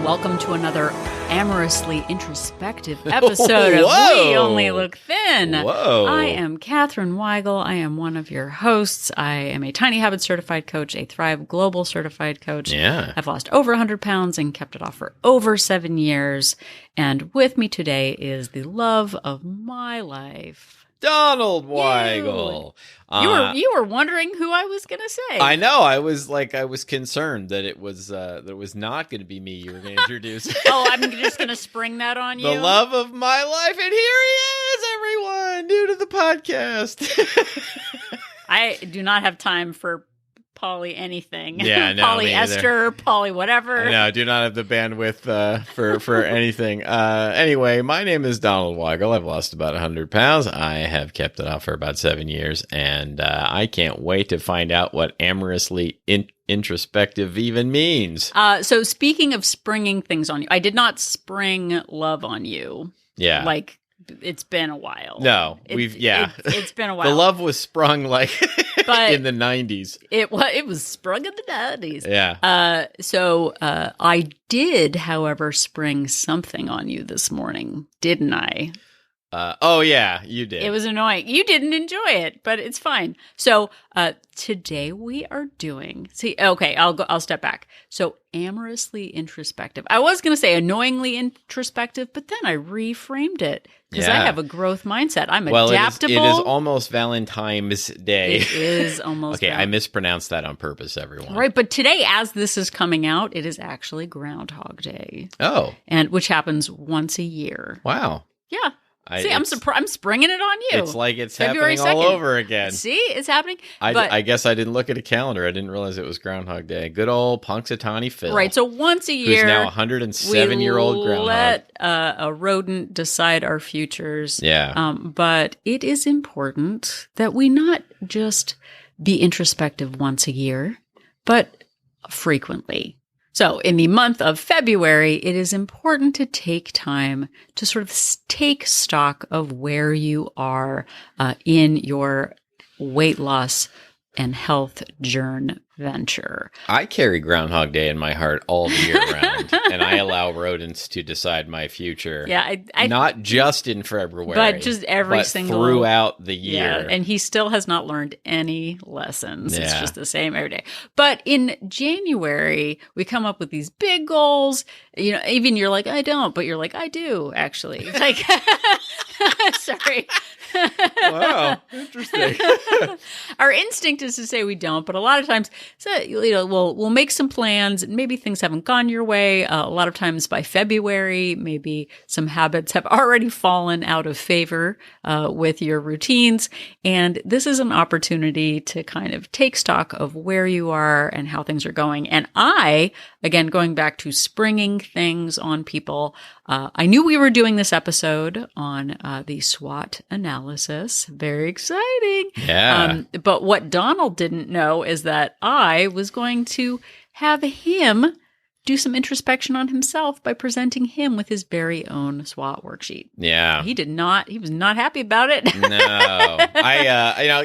welcome to another amorously introspective episode of We Only Look Thin. Whoa. I am Katherine Weigel. I am one of your hosts. I am a Tiny Habits certified coach, a Thrive Global certified coach. Yeah. I've lost over 100 pounds and kept it off for over 7 years. And with me today is the love of my life, Donald Weigel. You were wondering who I was going to say. I know. I was concerned that it was not going to be me you were going to introduce. Oh, I'm just going to spring that on you. The love of my life, and here he is, everyone, new to the podcast. I do not have time for Polly anything. Yeah, no, Polly me Esther, Polly whatever. No, I do not have the bandwidth for anything. Anyway, my name is Donald Weigel. I've lost about 100 pounds. I have kept it off for about 7 years, and I can't wait to find out what amorously introspective even means. So speaking of springing things on you, I did not spring love on you. Yeah. Like, it's been a while. No, it's been a while. The love was sprung like but in the 90s. It was sprung in the 90s. Yeah. So I did, however, spring something on you this morning, didn't I? Oh yeah, you did. It was annoying. You didn't enjoy it, but it's fine. So today we are doing. I'll step back. So amorously introspective. I was going to say annoyingly introspective, but then I reframed it because I have a growth mindset. I'm adaptable. It is almost Valentine's Day. It is almost. Okay, I mispronounced that on purpose, everyone. Right, but today, as this is coming out, it is actually Groundhog Day. Oh, and which happens once a year. Wow. Yeah. I'm springing it on you. It's like it's February happening 2nd. All over again. See, it's happening. I guess I didn't look at a calendar. I didn't realize it was Groundhog Day. Good old Punxsutawney Phil. Right, so once a year, who's now 107-year-old groundhog. Let a rodent decide our futures. Yeah. But it is important that we not just be introspective once a year, but frequently. So in the month of February, it is important to take time to sort of take stock of where you are in your weight loss and health journey venture. I carry Groundhog Day in my heart all year round, and I allow rodents to decide my future. Yeah, not just in February, but just every single throughout the year. Yeah, and he still has not learned any lessons. Yeah. It's just the same every day. But in January, we come up with these big goals. You know, even you're like, I don't, but you're like, I do actually. Like, sorry. Wow, interesting. Our instinct is to say we don't, but a lot of times, we'll make some plans. Maybe things haven't gone your way. A lot of times by February, maybe some habits have already fallen out of favor with your routines. And this is an opportunity to kind of take stock of where you are and how things are going. And I, again, going back to springing things on people, I knew we were doing this episode on the SWOT analysis. Very exciting. Yeah. But what Donald didn't know is that I was going to have him do some introspection on himself by presenting him with his very own SWOT worksheet. Yeah. He was not happy about it. No.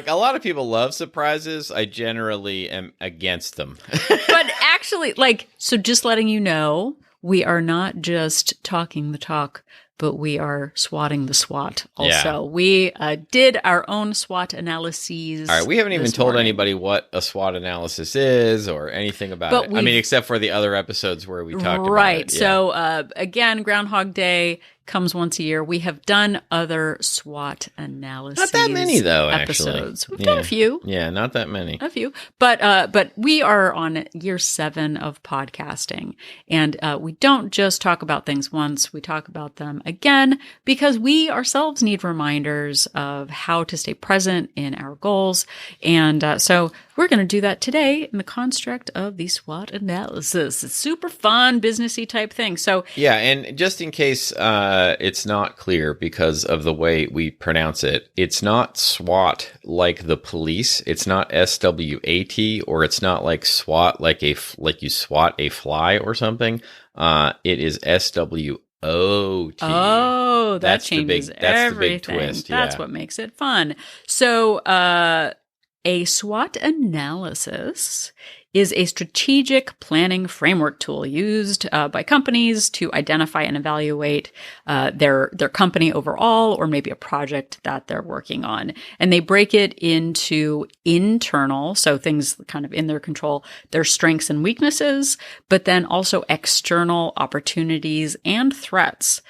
A lot of people love surprises. I generally am against them. But actually, so just letting you know, we are not just talking the talk, but we are swatting the SWOT also. Yeah. We did our own SWOT analyses. All right, we haven't even told anybody what a SWOT analysis is or anything about it. I mean, except for the other episodes where we talked about it. Right. Yeah. So, again, Groundhog Day comes once a year. We have done other SWOT analyses. Not that many, though, episodes. actually. We've done a few. Yeah, not that many. A few. But we are on year 7 of podcasting. And we don't just talk about things once. We talk about them again because we ourselves need reminders of how to stay present in our goals. And so we're going to do that today in the construct of the SWOT analysis. It's super fun, businessy type thing. So yeah, and just in case it's not clear because of the way we pronounce it, it's not SWAT like the police. It's not S.W.O.T, or it's not like SWAT like you swat a fly or something. It is S.W.O.T. Oh, that changes everything. That's the big twist. That's what makes it fun. So, A SWOT analysis is a strategic planning framework tool used by companies to identify and evaluate their company overall, or maybe a project that they're working on. And they break it into internal, so things kind of in their control, their strengths and weaknesses, but then also external opportunities and threats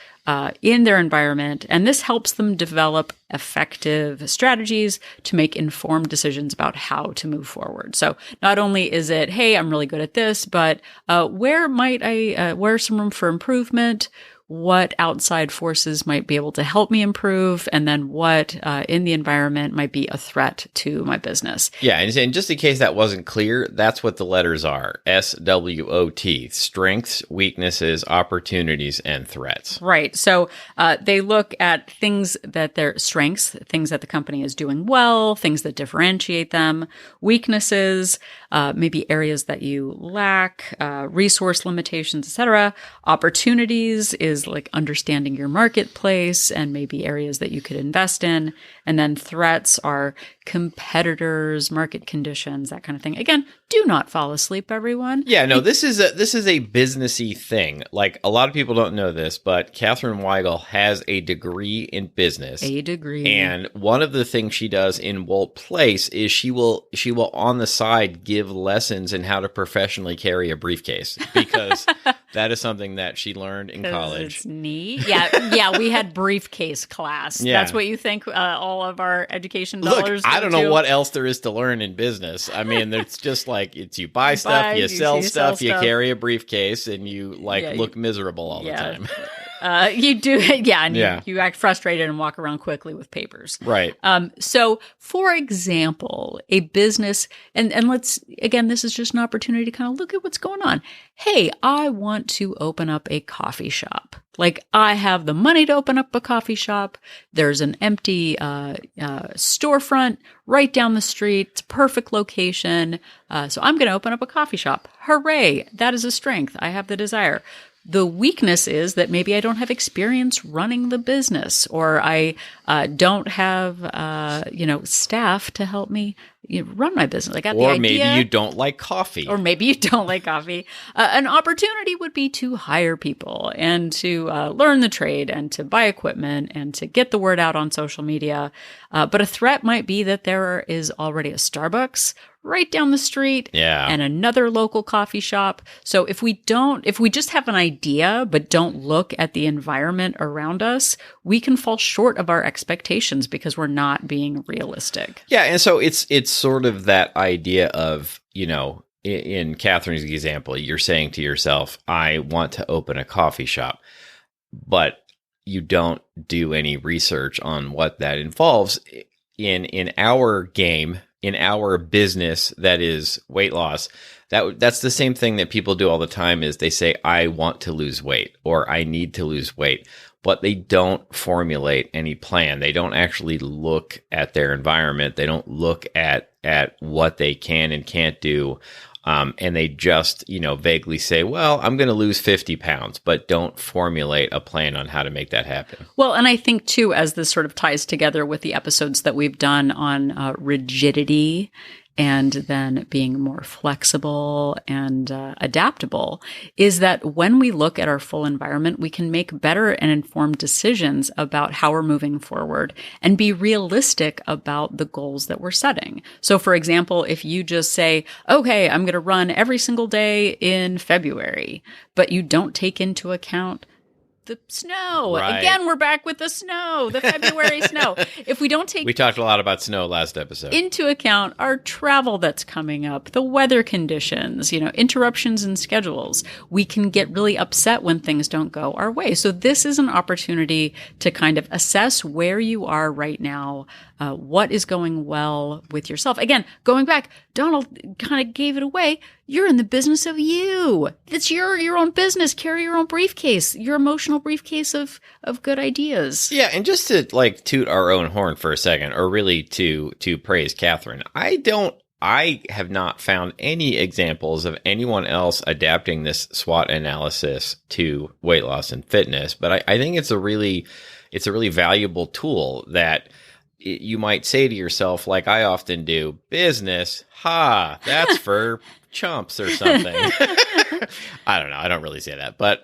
in their environment. And this helps them develop effective strategies to make informed decisions about how to move forward. So not only is it, hey, I'm really good at this, but where's some room for improvement? What outside forces might be able to help me improve, and then what in the environment might be a threat to my business. Yeah, and just in case that wasn't clear, that's what the letters are. S.W.O.T. Strengths, weaknesses, opportunities, and threats. Right. So they look at things that their strengths, things that the company is doing well, things that differentiate them, weaknesses, maybe areas that you lack, resource limitations, etc. Opportunities is like understanding your marketplace and maybe areas that you could invest in. And then threats are competitors, market conditions, that kind of thing. Again, do not fall asleep, everyone. Yeah, no, this is a businessy thing. Like, a lot of people don't know this, but Katherine Weigel has a degree in business. A degree. And one of the things she does in Wolt Place is she will on the side give lessons in how to professionally carry a briefcase, because that is something that she learned in college. It's neat. Yeah, we had briefcase class. Yeah. That's what you think all of our education dollars Look, I don't know to? what else there is to learn in business. I mean, it's just like, it's you buy stuff, you sell stuff, you carry a briefcase, and you look miserable all the time. You do, and you act frustrated and walk around quickly with papers. Right. So, for example, a business, and this is just an opportunity to kind of look at what's going on. Hey, I want to open up a coffee shop. Like, I have the money to open up a coffee shop. There's an empty storefront right down the street. It's a perfect location. So I'm going to open up a coffee shop. Hooray. That is a strength. I have the desire. The weakness is that maybe I don't have experience running the business, or I don't have staff to help me run my business. I got the idea. Or maybe you don't like coffee. An opportunity would be to hire people and to learn the trade and to buy equipment and to get the word out on social media. But a threat might be that there is already a Starbucks right down the street, and another local coffee shop. So if we just have an idea but don't look at the environment around us, we can fall short of our expectations because we're not being realistic. Yeah, and so it's sort of that idea of, in Catherine's example, you're saying to yourself, I want to open a coffee shop, but you don't do any research on what that involves. In our game, in our business, that is weight loss, that's the same thing that people do all the time, is they say, I want to lose weight, or I need to lose weight, but they don't formulate any plan. They don't actually look at their environment. They don't look at what they can and can't do. And they just, vaguely say, well, I'm going to lose 50 pounds, but don't formulate a plan on how to make that happen. Well, and I think, too, as this sort of ties together with the episodes that we've done on rigidity and then being more flexible and adaptable, is that when we look at our full environment, we can make better and informed decisions about how we're moving forward and be realistic about the goals that we're setting. So, for example, if you just say, okay, I'm going to run every single day in February, but you don't take into account the snow. Right. Again, we're back with the snow, the February snow. If we don't take We talked a lot about snow last episode. Into account our travel that's coming up, the weather conditions, interruptions in schedules, we can get really upset when things don't go our way. So this is an opportunity to kind of assess where you are right now, what is going well with yourself. Again, going back, Donald kind of gave it away. You're in the business of you. It's your own business. Carry your own briefcase, your emotional briefcase of good ideas. Yeah, and just to toot our own horn for a second, or really to praise Catherine, I have not found any examples of anyone else adapting this SWOT analysis to weight loss and fitness, but I think it's a really valuable tool that you might say to yourself, like I often do, business, that's for chumps or something. I don't know. I don't really say that. But,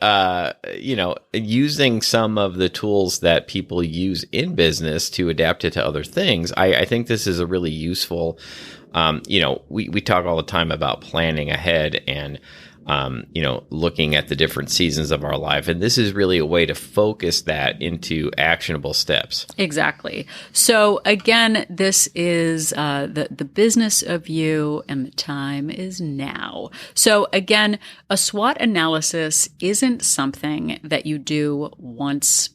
using some of the tools that people use in business to adapt it to other things, I think this is a really useful, we talk all the time about planning ahead and, looking at the different seasons of our life. And this is really a way to focus that into actionable steps. Exactly. So again, this is the business of you, and the time is now. So again, a SWOT analysis isn't something that you do once,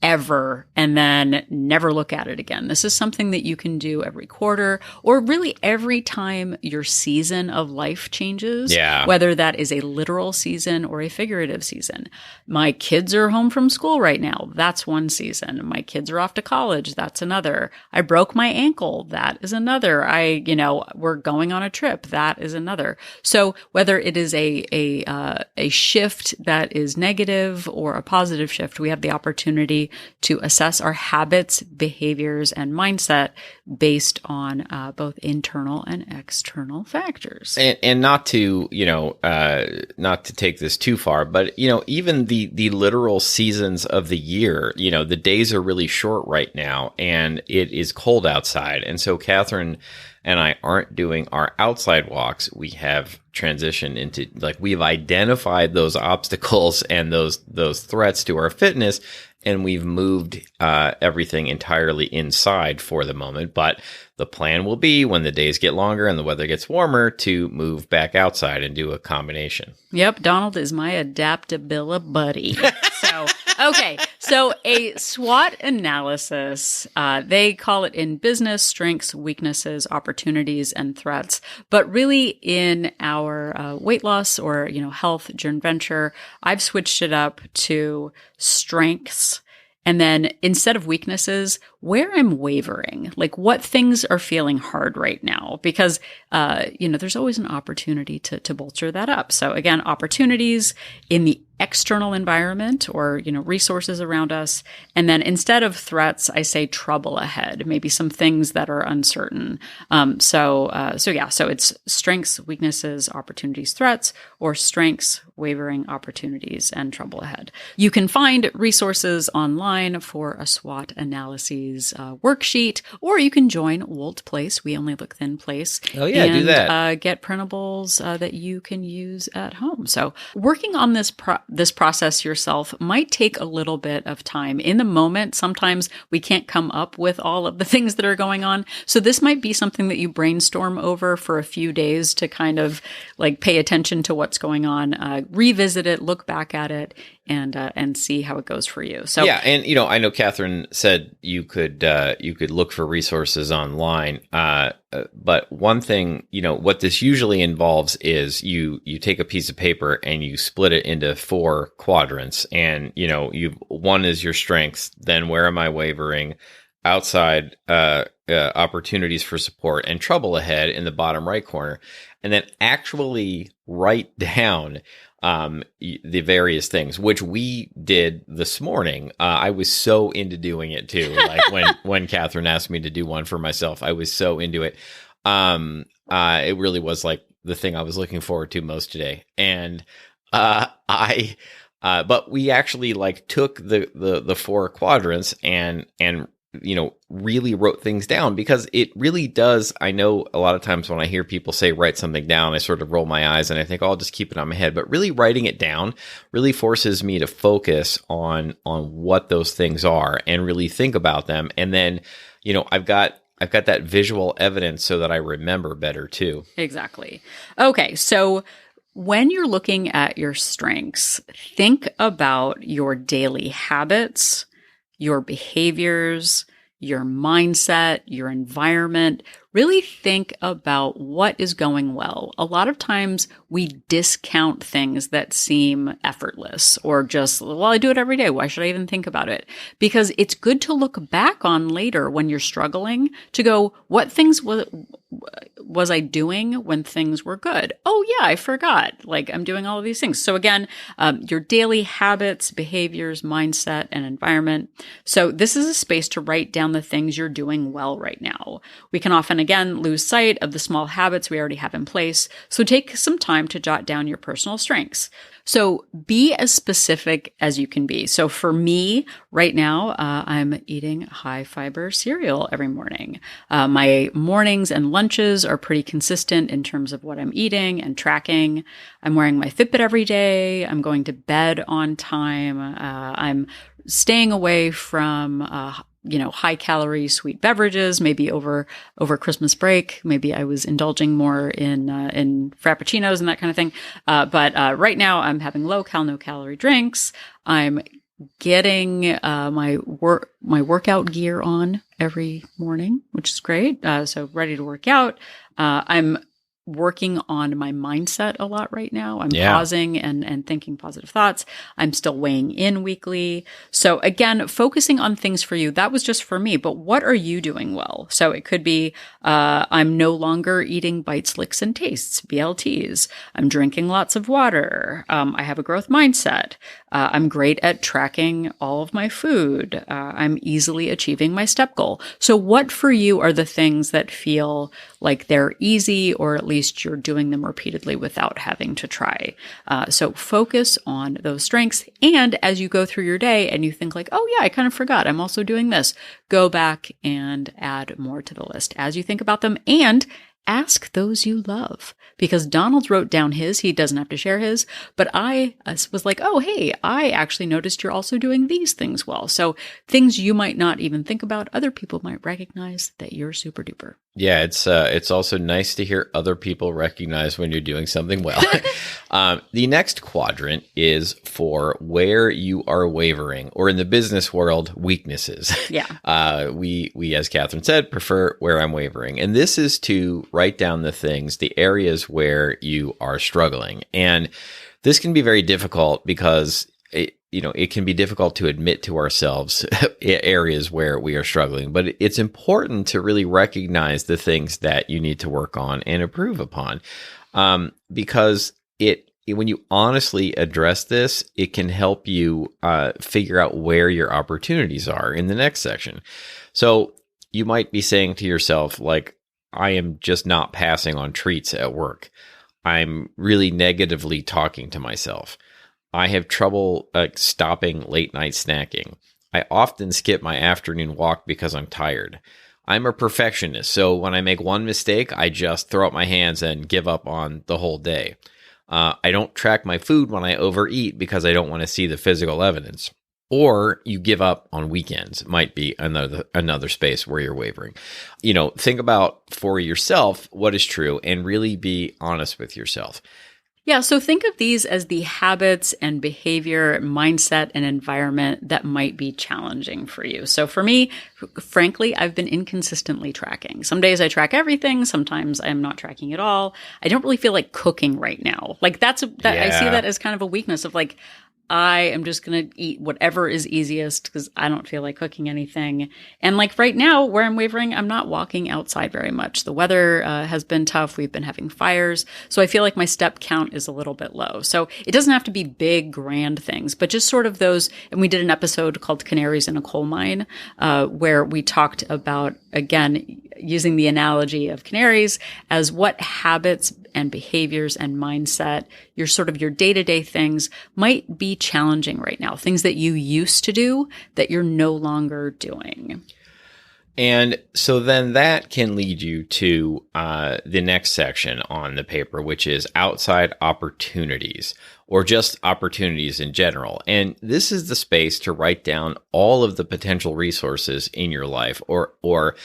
ever, and then never look at it again. This is something that you can do every quarter, or really every time your season of life changes, whether that is a literal season or a figurative season. My kids are home from school right now. That's one season. My kids are off to college. That's another. I broke my ankle. That is another. We're going on a trip. That is another. So whether it is a shift that is negative or a positive shift, we have the opportunity to assess our habits, behaviors, and mindset based on both internal and external factors. And not to, not to take this too far, but, even the literal seasons of the year, the days are really short right now and it is cold outside. And so Catherine and I aren't doing our outside walks. We have transitioned into, we've identified those obstacles and those threats to our fitness, and we've moved everything entirely inside for the moment. But the plan will be, when the days get longer and the weather gets warmer, to move back outside and do a combination. Yep, Donald is my adaptability buddy. So a SWOT analysis, they call it in business strengths, weaknesses, opportunities, and threats. But really in our weight loss or, health joint venture, I've switched it up to strengths. And then instead of weaknesses, where I'm wavering, like what things are feeling hard right now, because, there's always an opportunity to bolster that up. So again, opportunities in the external environment or, resources around us. And then instead of threats, I say trouble ahead, maybe some things that are uncertain. So it's strengths, weaknesses, opportunities, threats, or strengths, wavering, opportunities, and trouble ahead. You can find resources online for a SWOT analyses worksheet, or you can join Wolt Place. We only look thin place. Oh yeah, do that. Get printables that you can use at home. So working on this process yourself might take a little bit of time. In the moment, sometimes we can't come up with all of the things that are going on. So this might be something that you brainstorm over for a few days to kind of pay attention to what's going on, revisit it, look back at it, and see how it goes for you. So yeah, and I know Catherine said you could look for resources online. But one thing, what this usually involves is you take a piece of paper and you split it into 4 quadrants, and one is your strengths, then where am I wavering, outside opportunities for support, and trouble ahead in the bottom right corner, and then actually write down the various things, which we did this morning. I was so into doing it too. When Catherine asked me to do one for myself, I was so into it. It really was the thing I was looking forward to most today. And but we actually took the 4 quadrants and really wrote things down, because it really does. I know a lot of times when I hear people say write something down, I sort of roll my eyes and I think, I'll just keep it on my head. But really writing it down really forces me to focus on what those things are and really think about them. And then, I've got that visual evidence so that I remember better too. Exactly. Okay. So when you're looking at your strengths, think about your daily habits, your behaviors, your mindset, your environment. really think about what is going well. A lot of times we discount things that seem effortless or just, well, I do it every day. Why should I even think about it? Because it's good to look back on later when you're struggling to go, what things was I doing when things were good? Oh yeah, I forgot. Like I'm doing all of these things. So again, your daily habits, behaviors, mindset, and environment. So this is a space to write down the things you're doing well right now. We can often, again, lose sight of the small habits we already have in place. So take some time to jot down your personal strengths. So be as specific as you can be. So for me right now, I'm eating high fiber cereal every morning. My mornings and lunches are pretty consistent in terms of what I'm eating and tracking. I'm wearing my Fitbit every day. I'm going to bed on time. I'm staying away from high calorie sweet beverages, maybe over Christmas break. Maybe I was indulging more in frappuccinos and that kind of thing. But right now I'm having low cal, no calorie drinks. I'm getting my workout gear on every morning, which is great. So ready to work out. I'm working on my mindset a lot right now. I'm pausing and thinking positive thoughts. I'm still weighing in weekly. So again, focusing on things for you. That was just for me, but what are you doing well? So it could be, I'm no longer eating bites, licks, and tastes, BLTs. I'm drinking lots of water. I have a growth mindset. I'm great at tracking all of my food. I'm easily achieving my step goal. So what for you are the things that feel like they're easy, or at least you're doing them repeatedly without having to try? So focus on those strengths. And as you go through your day and you think like, oh yeah, I kind of forgot, I'm also doing this, go back and add more to the list as you think about them, and ask those you love, because Donald wrote down his. He doesn't have to share his, but I was like, oh, hey, I actually noticed you're also doing these things well. So things you might not even think about, other people might recognize that you're super duper. Yeah, it's also nice to hear other people recognize when you're doing something well. The next quadrant is for where you are wavering, or in the business world, weaknesses. Yeah. We, as Catherine said, prefer where I'm wavering. And this is to write down the things, the areas where you are struggling. And this can be very difficult because it can be difficult to admit to ourselves areas where we are struggling, but it's important to really recognize the things that you need to work on and improve upon. Because when you honestly address this, it can help you figure out where your opportunities are in the next section. So you might be saying to yourself, like, I am just not passing on treats at work. I'm really negatively talking to myself. I have trouble stopping late night snacking. I often skip my afternoon walk because I'm tired. I'm a perfectionist, so when I make one mistake, I just throw up my hands and give up on the whole day. I don't track my food when I overeat because I don't want to see the physical evidence. Or you give up on weekends, might be another space where you're wavering. Think about for yourself what is true and really be honest with yourself. Yeah, so think of these as the habits and behavior, mindset, and environment that might be challenging for you. So for me, frankly, I've been inconsistently tracking. Some days I track everything. Sometimes I'm not tracking at all. I don't really feel like cooking right now. Like I see that as kind of a weakness of like, I am just going to eat whatever is easiest because I don't feel like cooking anything. And like right now where I'm wavering, I'm not walking outside very much. The weather has been tough. We've been having fires. So I feel like my step count is a little bit low. So it doesn't have to be big, grand things, but just sort of those. And we did an episode called Canaries in a Coal Mine, where we talked about, again, using the analogy of canaries as what habits and behaviors and mindset, your day-to-day things might be challenging right now, things that you used to do that you're no longer doing. And so then that can lead you to the next section on the paper, which is outside opportunities, or just opportunities in general. And this is the space to write down all of the potential resources in your life, or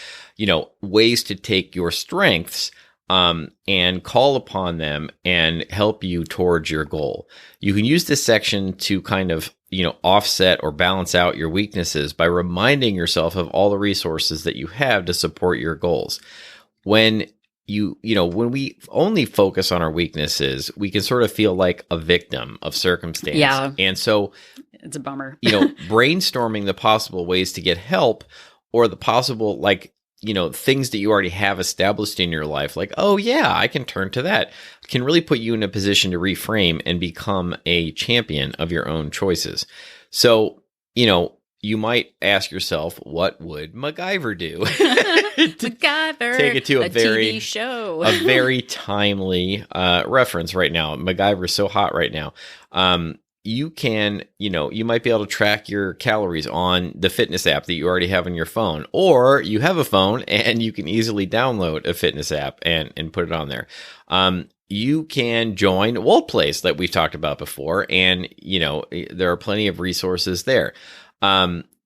ways to take your strengths and call upon them and help you towards your goal. You can use this section to kind of, offset or balance out your weaknesses by reminding yourself of all the resources that you have to support your goals. when when we only focus on our weaknesses, we can sort of feel like a victim of circumstance. Yeah. And so it's a bummer. Brainstorming the possible ways to get help, or the possible, things that you already have established in your life, like, oh yeah, I can turn to that, can really put you in a position to reframe and become a champion of your own choices. So, you might ask yourself, what would MacGyver do? MacGyver, take it to a very TV show, a very timely reference right now. MacGyver is so hot right now. You can, you might be able to track your calories on the fitness app that you already have on your phone, or you have a phone and you can easily download a fitness app and put it on there. You can join W.O.T Place that we've talked about before, and there are plenty of resources there.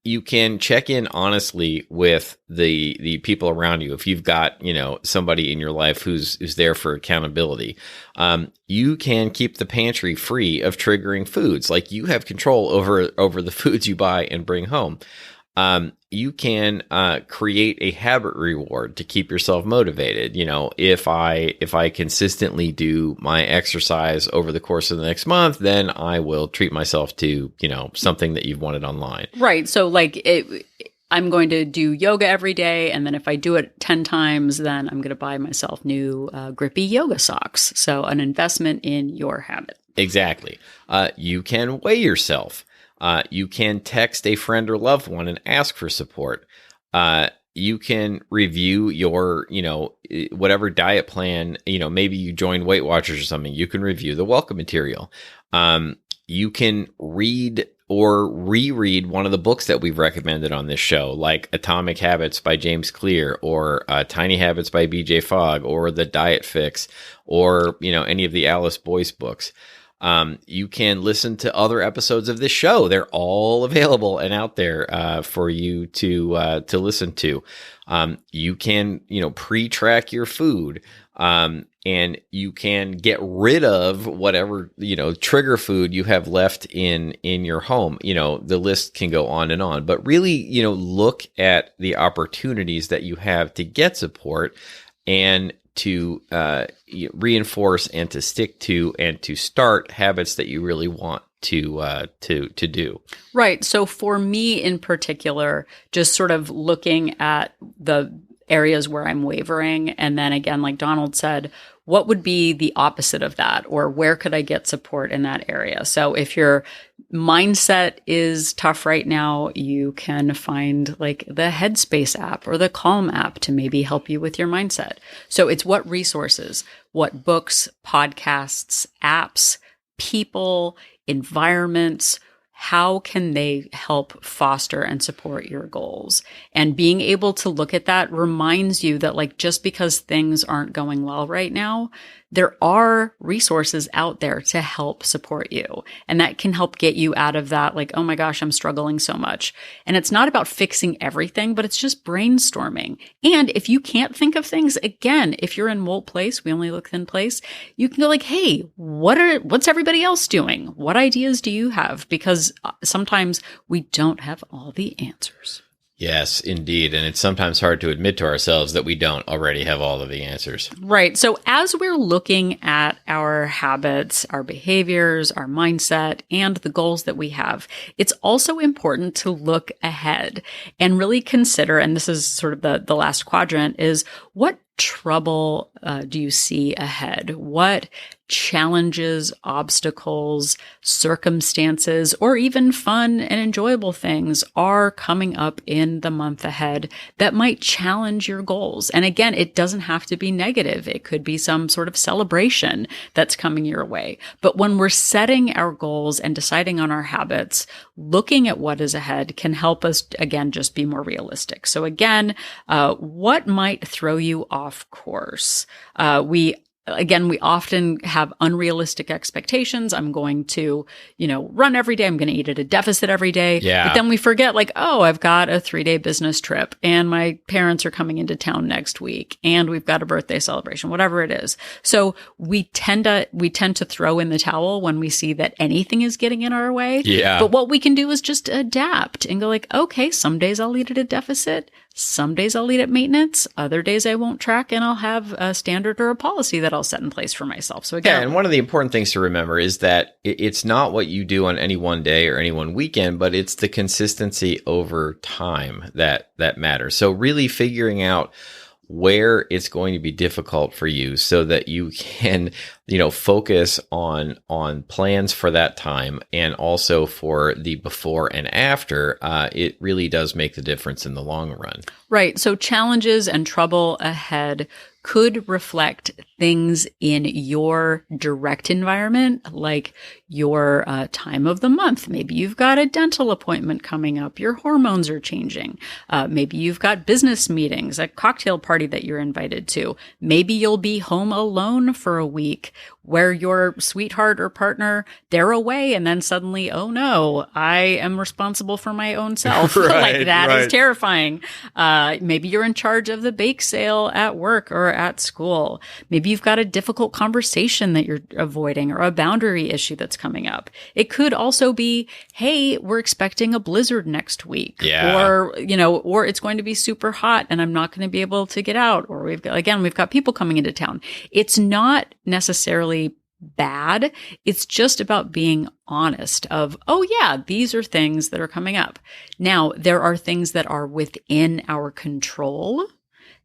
You can check in honestly with the people around you. If you've got, somebody in your life who's there for accountability, you can keep the pantry free of triggering foods. Like, you have control over the foods you buy and bring home. You can create a habit reward to keep yourself motivated. If I consistently do my exercise over the course of the next month, then I will treat myself to, something that you've wanted online. Right. So I'm going to do yoga every day. And then if I do it 10 times, then I'm going to buy myself new grippy yoga socks. So an investment in your habit. Exactly. You can weigh yourself. You can text a friend or loved one and ask for support. You can review your, whatever diet plan, maybe you join Weight Watchers or something. You can review the welcome material. You can read or reread one of the books that we've recommended on this show, like Atomic Habits by James Clear, or Tiny Habits by BJ Fogg, or The Diet Fix, or, any of the Alice Boyce books. You can listen to other episodes of this show. They're all available and out there for you to listen to. You can, pre-track your food, and you can get rid of whatever, trigger food you have left in your home. The list can go on and on, but really, look at the opportunities that you have to get support and to reinforce and to stick to and to start habits that you really want to do. Right. So for me in particular, just sort of looking at the areas where I'm wavering, and then again, like Donald said, what would be the opposite of that, or where could I get support in that area? So if your mindset is tough right now, you can find like the Headspace app or the Calm app to maybe help you with your mindset. So it's what resources, what books, podcasts, apps, people, environments, how can they help foster and support your goals? And being able to look at that reminds you that, like, just because things aren't going well right now, there are resources out there to help support you. And that can help get you out of that, like, oh my gosh, I'm struggling so much. And it's not about fixing everything, but it's just brainstorming. And if you can't think of things, again, if you're in Wolt Place, we only look thin place, you can go like, hey, what's everybody else doing? What ideas do you have? Because sometimes we don't have all the answers. Yes, indeed. And it's sometimes hard to admit to ourselves that we don't already have all of the answers. Right. So as we're looking at our habits, our behaviors, our mindset, and the goals that we have, it's also important to look ahead and really consider, and this is sort of the last quadrant, is what trouble do you see ahead? What challenges, obstacles, circumstances, or even fun and enjoyable things are coming up in the month ahead that might challenge your goals? And again, it doesn't have to be negative. It could be some sort of celebration that's coming your way. But when we're setting our goals and deciding on our habits, looking at what is ahead can help us, again, just be more realistic. So again, what might throw you off course? We often have unrealistic expectations. I'm going to, run every day. I'm going to eat at a deficit every day. Yeah. But then we forget, like, oh, I've got a 3-day business trip and my parents are coming into town next week and we've got a birthday celebration, whatever it is. So we tend to throw in the towel when we see that anything is getting in our way. Yeah. But what we can do is just adapt and go like, okay, some days I'll eat at a deficit. Some days I'll lead at maintenance. Other days I won't track, and I'll have a standard or a policy that I'll set in place for myself. So again, yeah, and one of the important things to remember is that it's not what you do on any one day or any one weekend, but it's the consistency over time that matters. So really figuring out where it's going to be difficult for you so that you can, focus on plans for that time and also for the before and after, it really does make the difference in the long run. Right. So challenges and trouble ahead could reflect things in your direct environment, like your time of the month. Maybe you've got a dental appointment coming up. Your hormones are changing. Maybe you've got business meetings, a cocktail party that you're invited to. Maybe you'll be home alone for a week where your sweetheart or partner, they're away, and then suddenly, oh no, I am responsible for my own self. Like that is terrifying. Maybe you're in charge of the bake sale at work or at school. Maybe you've got a difficult conversation that you're avoiding or a boundary issue that's coming up. It could also be, hey, we're expecting a blizzard next week. Yeah. Or it's going to be super hot and I'm not going to be able to get out. Or we've got people coming into town. It's not necessarily bad. It's just about being honest of, oh yeah, these are things that are coming up. Now, there are things that are within our control.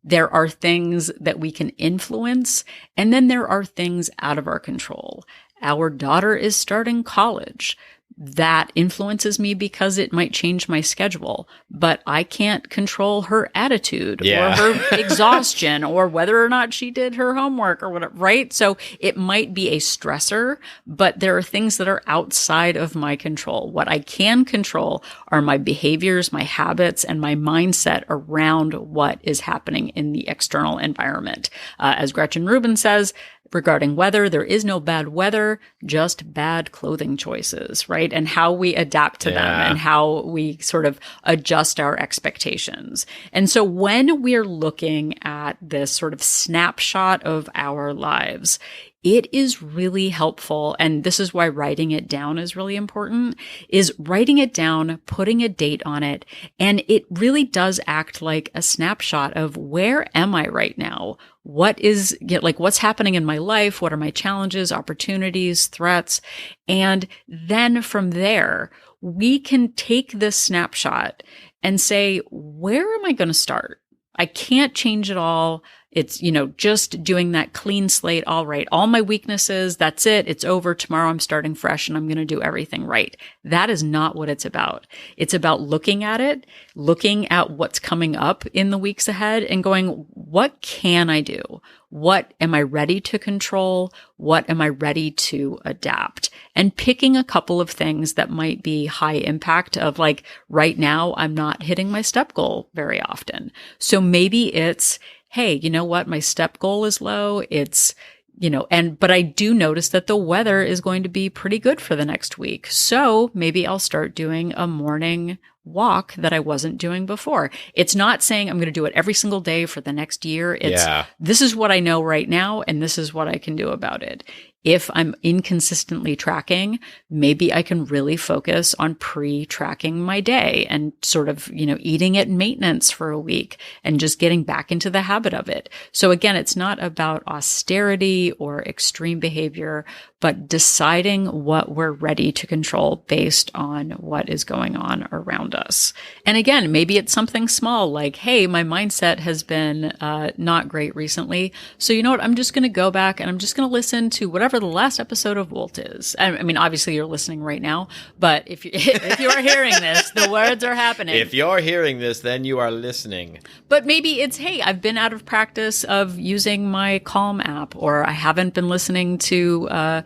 There are things that we can influence. And then there are things out of our control. Our daughter is starting college. That influences me because it might change my schedule, but I can't control her attitude or her exhaustion or whether or not she did her homework or whatever, right? So it might be a stressor, but there are things that are outside of my control. What I can control are my behaviors, my habits, and my mindset around what is happening in the external environment. As Gretchen Rubin says, regarding weather, there is no bad weather, just bad clothing choices, right? And how we adapt to them and how we sort of adjust our expectations. And so when we're looking at this sort of snapshot of our lives, it is really helpful, and this is why writing it down is really important, is writing it down, putting a date on it, and it really does act like a snapshot of where am I right now? What's happening in my life? What are my challenges, opportunities, threats? And then from there, we can take this snapshot and say, where am I going to start? I can't change it all. It's, just doing that clean slate. All right. All my weaknesses. That's it. It's over. Tomorrow I'm starting fresh and I'm going to do everything right. That is not what it's about. It's about looking at it, looking at what's coming up in the weeks ahead and going, what can I do? What am I ready to control? What am I ready to adapt? And picking a couple of things that might be high impact of like, right now, I'm not hitting my step goal very often. So maybe it's, hey, you know what? My step goal is low. It's, but I do notice that the weather is going to be pretty good for the next week. So maybe I'll start doing a morning walk that I wasn't doing before. It's not saying I'm going to do it every single day for the next year. It's this is what I know right now, and this is what I can do about it. If I'm inconsistently tracking, maybe I can really focus on pre-tracking my day and sort of, eating at maintenance for a week and just getting back into the habit of it. So again, it's not about austerity or extreme behavior, but deciding what we're ready to control based on what is going on around us. And again, maybe it's something small like, hey, my mindset has been not great recently. So you know what? I'm just going to go back and I'm just going to listen to whatever the last episode of S.W.O.T is. I mean, obviously you're listening right now, but if you are hearing this, the words are happening. If you're hearing this, then you are listening. But maybe it's, hey, I've been out of practice of using my Calm app, or I haven't been listening to,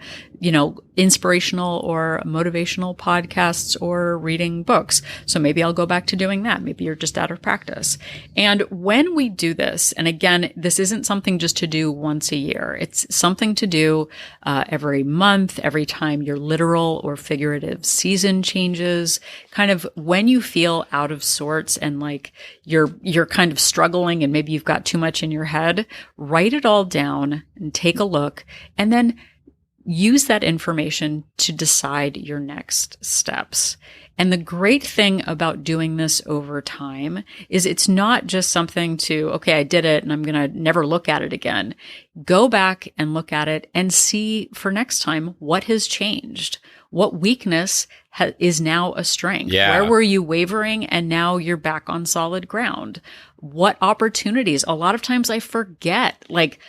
inspirational or motivational podcasts or reading books. So maybe I'll go back to doing that. Maybe you're just out of practice. And when we do this, and again, this isn't something just to do once a year. It's something to do every month, every time your literal or figurative season changes, kind of when you feel out of sorts and like you're kind of struggling and maybe you've got too much in your head, write it all down and take a look and then use that information to decide your next steps. And the great thing about doing this over time is it's not just something to, okay, I did it and I'm going to never look at it again. Go back and look at it and see for next time what has changed. What weakness is now a strength? Yeah. Where were you wavering and now you're back on solid ground? What opportunities? A lot of times I forget, like,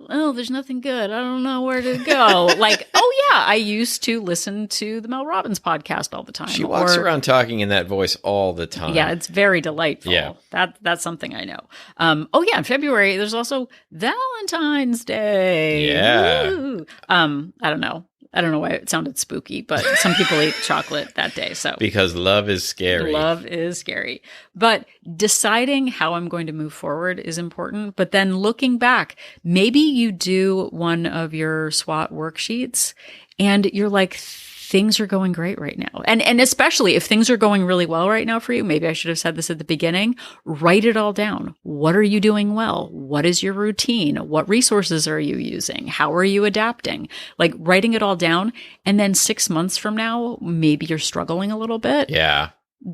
oh, there's nothing good. I don't know where to go. Like, oh yeah, I used to listen to the Mel Robbins podcast all the time. She walks around talking in that voice all the time. Yeah, it's very delightful. Yeah. That's something I know. Oh yeah, in February, there's also Valentine's Day. Yeah. Woo. I don't know. I don't know why it sounded spooky, but some people eat chocolate that day. So Because love is scary. Love is scary. But deciding how I'm going to move forward is important. But then looking back, maybe you do one of your SWOT worksheets and you're like, things are going great right now. And especially if things are going really well right now for you, maybe I should have said this at the beginning, write it all down. What are you doing well? What is your routine? What resources are you using? How are you adapting? Like writing it all down. And then 6 months from now, maybe you're struggling a little bit. Yeah.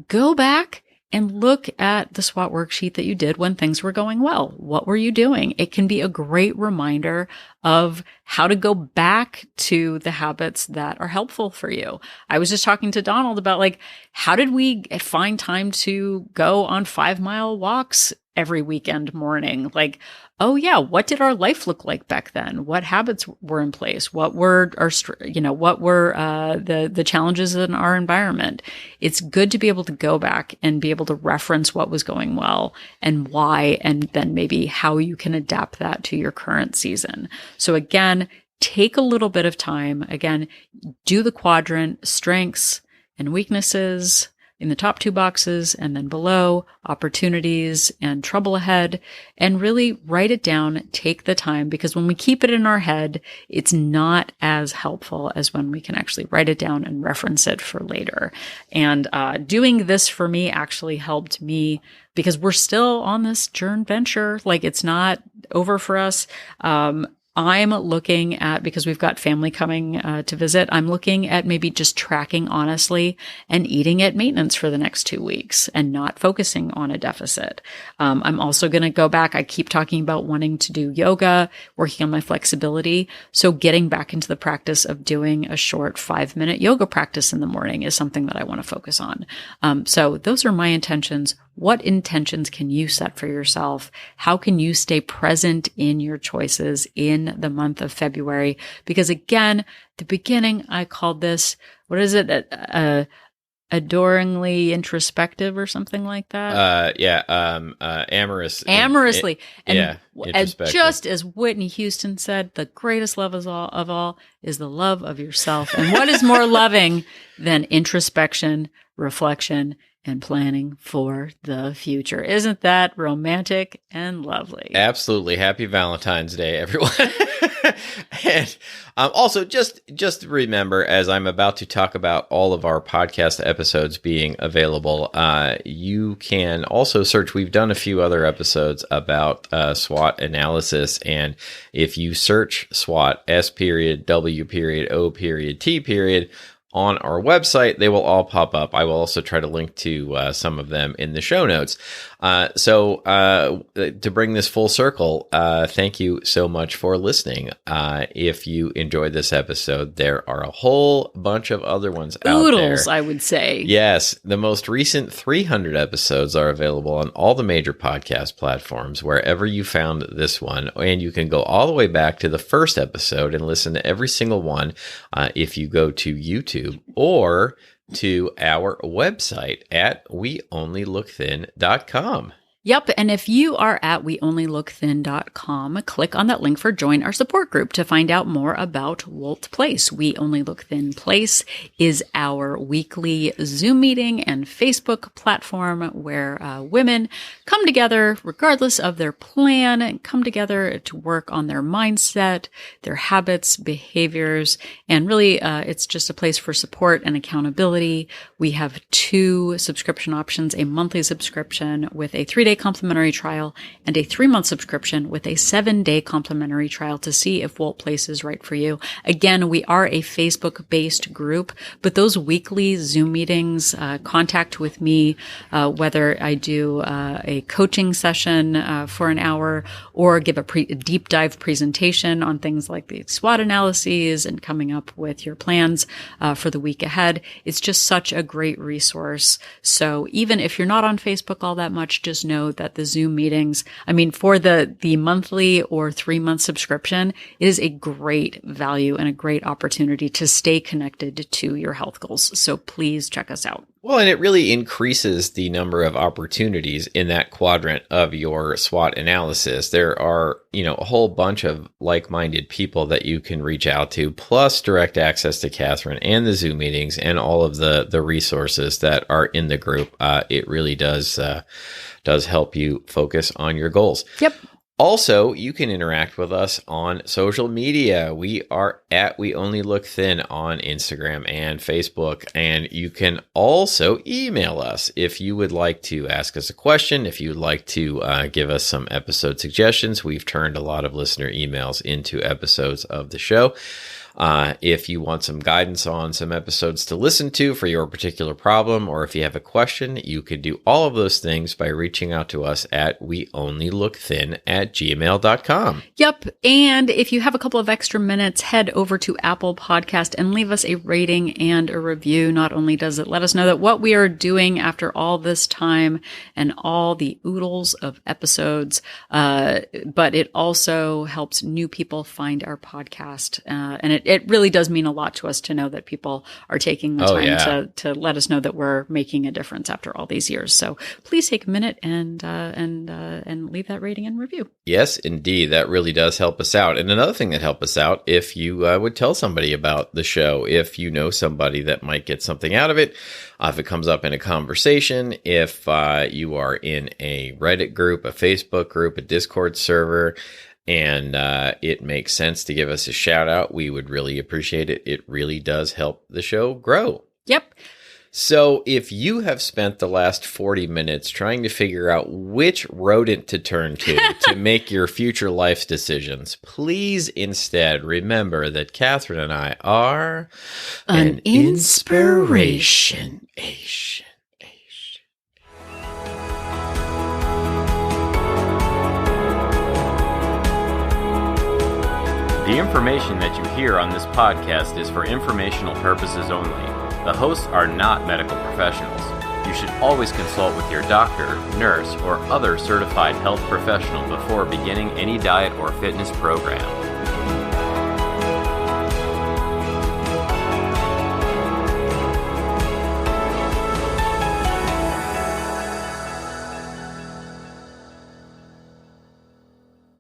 Go back and look at the SWOT worksheet that you did when things were going well. What were you doing? It can be a great reminder of how to go back to the habits that are helpful for you. I was just talking to Donald about like, how did we find time to go on 5-mile walks every weekend morning? Like, oh yeah, what did our life look like back then? What habits were in place? What were the challenges in our environment? It's good to be able to go back and be able to reference what was going well and why, and then maybe how you can adapt that to your current season. So again, take a little bit of time. Again, do the quadrant, strengths and weaknesses in the top 2 boxes, and then below, opportunities and trouble ahead, and really write it down, take the time, because when we keep it in our head, it's not as helpful as when we can actually write it down and reference it for later. And doing this for me actually helped me because we're still on this journey venture. Like it's not over for us. I'm looking at, because we've got family coming to visit, I'm looking at maybe just tracking honestly and eating at maintenance for the next 2 weeks and not focusing on a deficit. I'm also going to go back. I keep talking about wanting to do yoga, working on my flexibility. So getting back into the practice of doing a short 5-minute yoga practice in the morning is something that I want to focus on. So those are my intentions. What intentions can you set for yourself? How can you stay present in your choices in the month of February? Because again, the beginning, I called this, what is it? Adoringly introspective or something like that. Amorously. And just as Whitney Houston said, the greatest love of all is the love of yourself. And what is more loving than introspection, reflection, and planning for the future? Isn't that romantic and lovely? Absolutely. Happy Valentine's Day, everyone. And also, just remember, as I'm about to talk about all of our podcast episodes being available, you can also search. We've done a few other episodes about SWOT analysis. And if you search SWOT, S.W.O.T, on our website, they will all pop up. I will also try to link to some of them in the show notes. So to bring this full circle, thank you so much for listening. If you enjoyed this episode, there are a whole bunch of other ones out there. I would say. Yes. The most recent 300 episodes are available on all the major podcast platforms, wherever you found this one. And you can go all the way back to the first episode and listen to every single one if you go to YouTube or to our website at weonlylookthin.com. Yep. And if you are at weonlylookthin.com, click on that link for Join Our Support Group to find out more about Wolt Place. We Only Look Thin Place is our weekly Zoom meeting and Facebook platform where women come together regardless of their plan and come together to work on their mindset, their habits, behaviors, and really it's just a place for support and accountability. We have 2 subscription options, a monthly subscription with a 3-day complimentary trial and a 3-month subscription with a 7-day complimentary trial to see if Wolt Place is right for you. Again, we are a Facebook-based group, but those weekly Zoom meetings, contact with me, whether I do a coaching session for an hour or give a deep dive presentation on things like the SWOT analyses and coming up with your plans for the week ahead. It's just such a great resource. So even if you're not on Facebook all that much, just know that the Zoom meetings, for the monthly or 3-month subscription, it is a great value and a great opportunity to stay connected to your health goals. So please check us out. Well, and it really increases the number of opportunities in that quadrant of your SWOT analysis. There are, a whole bunch of like-minded people that you can reach out to, plus direct access to Catherine and the Zoom meetings and all of the resources that are in the group. It really does help you focus on your goals. Yep. Also, you can interact with us on social media. We are at We Only Look Thin on Instagram and Facebook. And you can also email us if you would like to ask us a question, if you would like to give us some episode suggestions. We've turned a lot of listener emails into episodes of the show. If you want some guidance on some episodes to listen to for your particular problem, or if you have a question, you could do all of those things by reaching out to us at weonlylookthin@gmail.com. Yep. And if you have a couple of extra minutes, head over to Apple Podcast and leave us a rating and a review. Not only does it let us know that what we are doing after all this time and all the oodles of episodes, but it also helps new people find our podcast. And it really does mean a lot to us to know that people are taking the time to let us know that we're making a difference after all these years. So please take a minute and leave that rating and review. Yes, indeed. That really does help us out. And another thing that helps us out, if you would tell somebody about the show, if you know somebody that might get something out of it, if it comes up in a conversation, if you are in a Reddit group, a Facebook group, a Discord server, and it makes sense to give us a shout out, we would really appreciate it. It really does help the show grow. Yep. So if you have spent the last 40 minutes trying to figure out which rodent to turn to make your future life decisions, please instead remember that Catherine and I are an inspiration. The information that you hear on this podcast is for informational purposes only. The hosts are not medical professionals. You should always consult with your doctor, nurse, or other certified health professional before beginning any diet or fitness program.